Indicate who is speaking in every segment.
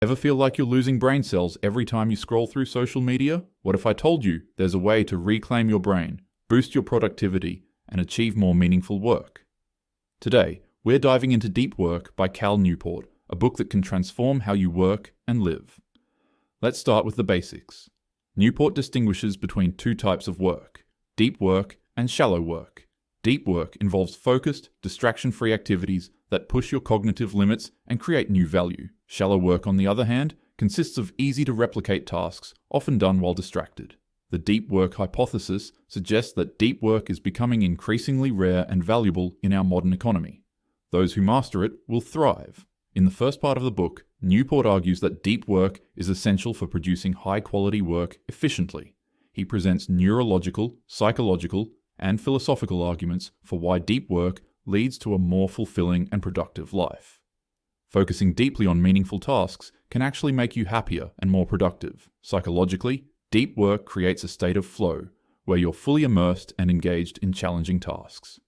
Speaker 1: Ever feel like you're losing brain cells every time you scroll through social media? What if I told you there's a way to reclaim your brain, boost your productivity, and achieve more meaningful work? Today, we're diving into Deep Work by Newport, a book that can transform how you work and live. Let's start with the basics. Newport distinguishes between two types of work: deep work and shallow work. Deep work involves focused, distraction-free activities that push your cognitive limits and create new value. Shallow work, on the other hand, consists of easy-to-replicate tasks, often done while distracted. The deep work hypothesis suggests that deep work is becoming increasingly rare and valuable in our modern economy. Those who master it will thrive. In the first part of the book, Newport argues that deep work is essential for producing high-quality work efficiently. He presents neurological, psychological, and philosophical arguments for why deep work leads to a more fulfilling and productive life. Focusing deeply on meaningful tasks can actually make you happier and more productive. Psychologically, deep work creates a state of flow, where you're fully immersed and engaged in challenging tasks.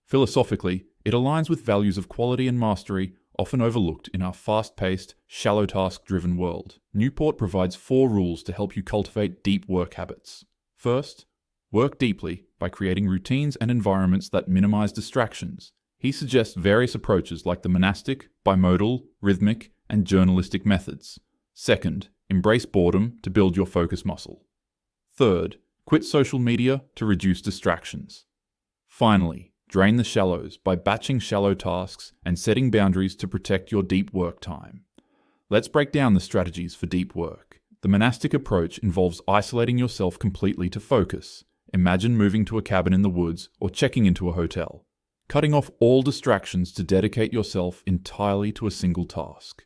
Speaker 1: Philosophically, it aligns with values of quality and mastery often overlooked in our fast-paced, shallow task-driven world. Newport provides 4 rules to help you cultivate deep work habits. First, work deeply by creating routines and environments that minimize distractions. He suggests various approaches like the monastic, bimodal, rhythmic, and journalistic methods. Second, embrace boredom to build your focus muscle. Third, quit social media to reduce distractions. Finally, drain the shallows by batching shallow tasks and setting boundaries to protect your deep work time. Let's break down the strategies for deep work. The monastic approach involves isolating yourself completely to focus. Imagine moving to a cabin in the woods or checking into a hotel, cutting off all distractions to dedicate yourself entirely to a single task.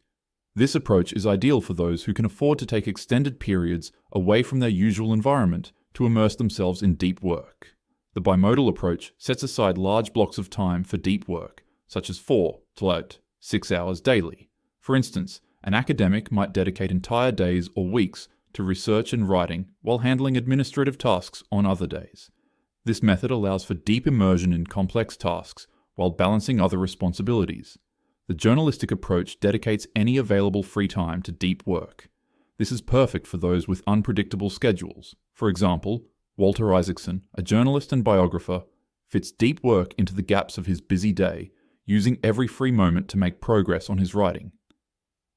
Speaker 1: This approach is ideal for those who can afford to take extended periods away from their usual environment to immerse themselves in deep work. The bimodal approach sets aside large blocks of time for deep work, such as 4 to 6 hours daily. For instance, an academic might dedicate entire days or weeks to research and writing while handling administrative tasks on other days. This method allows for deep immersion in complex tasks while balancing other responsibilities. The journalistic approach dedicates any available free time to deep work. This is perfect for those with unpredictable schedules. For example, Walter Isaacson, a journalist and biographer, fits deep work into the gaps of his busy day, using every free moment to make progress on his writing.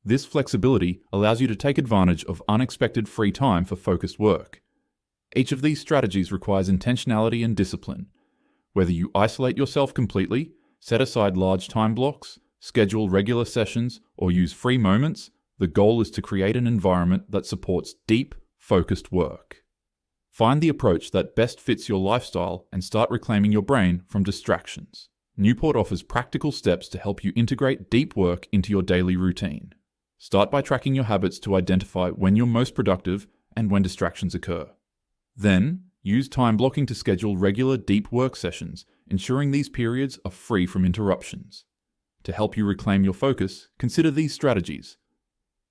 Speaker 1: This flexibility allows you to take advantage of unexpected free time for focused work. Each of these strategies requires intentionality and discipline. Whether you isolate yourself completely, set aside large time blocks, schedule regular sessions, or use free moments, the goal is to create an environment that supports deep, focused work. Find the approach that best fits your lifestyle and start reclaiming your brain from distractions. Newport offers practical steps to help you integrate deep work into your daily routine. Start by tracking your habits to identify when you're most productive and when distractions occur. Then, use time blocking to schedule regular deep work sessions, ensuring these periods are free from interruptions. To help you reclaim your focus, consider these strategies.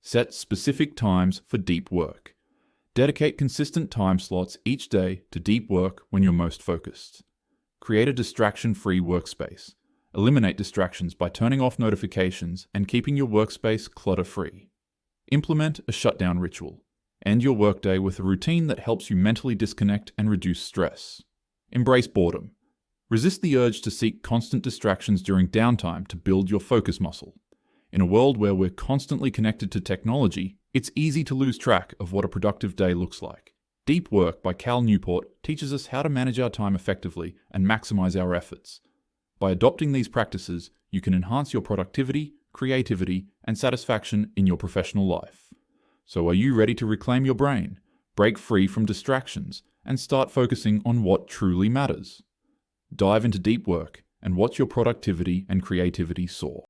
Speaker 1: Set specific times for deep work. Dedicate consistent time slots each day to deep work when you're most focused. Create a distraction-free workspace. Eliminate distractions by turning off notifications and keeping your workspace clutter-free. Implement a shutdown ritual. End your workday with a routine that helps you mentally disconnect and reduce stress. Embrace boredom. Resist the urge to seek constant distractions during downtime to build your focus muscle. In a world where we're constantly connected to technology, it's easy to lose track of what a productive day looks like. Deep Work by Newport teaches us how to manage our time effectively and maximize our efforts. By adopting these practices, you can enhance your productivity, creativity, and satisfaction in your professional life. So are you ready to reclaim your brain, break free from distractions, and start focusing on what truly matters? Dive into deep work and watch your productivity and creativity soar.